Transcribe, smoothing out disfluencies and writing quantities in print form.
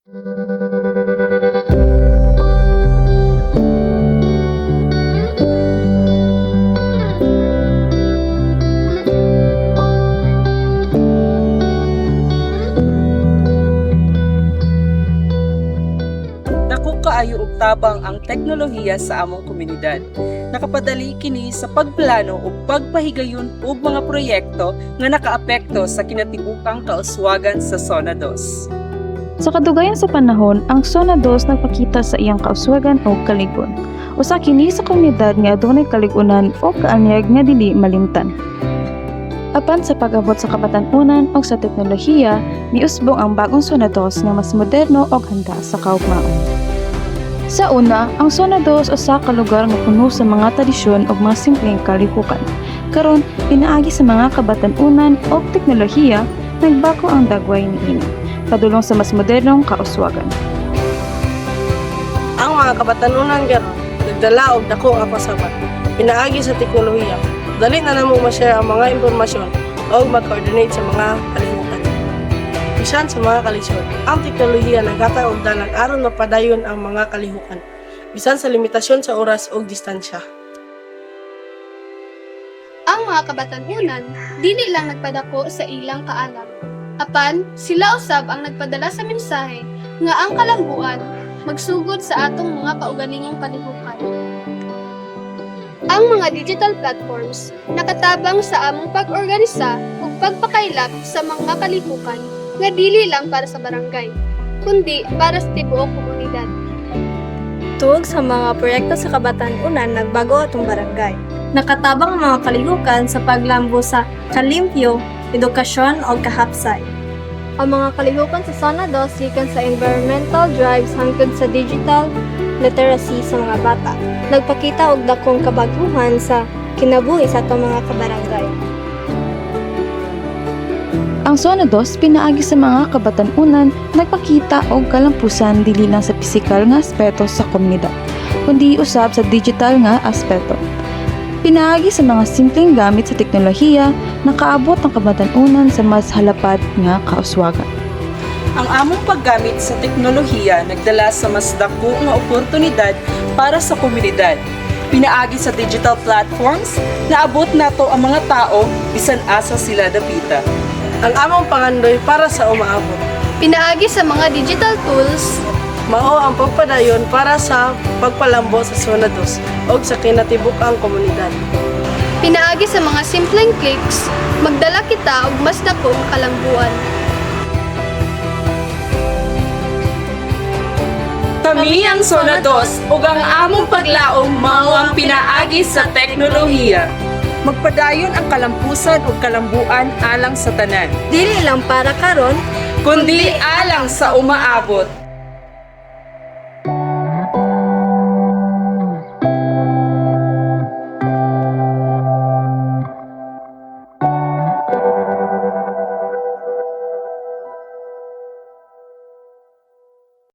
Dako kaayo og tabang ang teknolohiya sa among komunidad. Nakapadali kini sa pagplano ug pagpahigayon og mga proyekto nga nakaapekto sa kinatibukang kauswagan sa Zona 2. Sa kadugayan sa panahon, ang Zona 2 nagpakita sa iyang kauswagan o kaligon. Usa kini sa komunidad nga adunay kaligunan o kaanyag nga dili malimtan. Apan sa pag-abot sa kabatan-unan o sa teknolohiya, miusbong ang bagong Zona 2 nga mas moderno o handa sa kaugmaon. Sa una, ang Zona 2 usa ka lugar nga puno sa mga tradisyon o mga simpleng kalihukan. Karon, pinaagi sa mga kabatan-unan o teknolohiya, nagbago ang dagway niini, padulong sa mas modernong kauswagan. Ang mga kabatanunan karon nagdala og dako nga pasabot. Pinaagi sa teknolohiya. Dali na namo ma-share ang mga impormasyon o mag-coordinate sa mga kalihukan. Bisan sa mga kalisod, ang teknolohiya naghatag og dalan aron mapadayon ang mga kalihukan. Bisan sa limitasyon sa oras o distansya. Ang mga kabatanunan dili lang nagpadako sa ilang kaalam. Apan, sila usab ang nagpadala sa mensahe nga ang kalambuan magsugod sa atong mga kaugalingong kalihukan. Ang mga digital platforms nakatabang sa among pag-organisa ug pagpakaylap sa mga kalihukan nga dili lang para sa barangay, kundi para sa tibuok komunidad. Tungod sa mga proyekto sa kabatan-unan, nagbago atong barangay. Nakatabang ang mga kalihukan sa paglambo sa kalimpyo, edukasyon o kahapsay. Ang mga kalihukan sa Zona 2 gikan sa environmental drives hangtod sa digital literacy sa mga bata. Nagpakita og dakong kabaguhan sa kinabuhi sa atong mga kabarangay. Ang Zona 2 pinaagi sa mga kabatan-unan nagpakita og kalampusan dili lang sa pisikal nga aspeto sa komunidad, kundi usab sa digital nga aspeto. Pinaagi sa mga simpleng gamit sa teknolohiya, nakaabot ang kabatan-unan sa mas halapad nga kauswagan. Ang among paggamit sa teknolohiya nagdala sa mas dako nga oportunidad para sa komunidad. Pinaagi sa digital platforms, naabot nato ang mga tao bisan asa sila dapita. Ang among pangandoy para sa umaabot. Pinaagi sa mga digital tools, Mao ang pagpadayon para sa pagpalambo sa Zona 2 o sa kinatibukang komunidad. pinaagi sa mga simpleng clicks, magdala kita og mas dakong kalambuan. Kami ang Zona 2 ug ang among paglaom mao ang pinaagi sa teknolohiya. Magpadayon ang kalampusan ug kalambuan alang sa tanan, Dili lang para karon, kundi alang sa umaabot.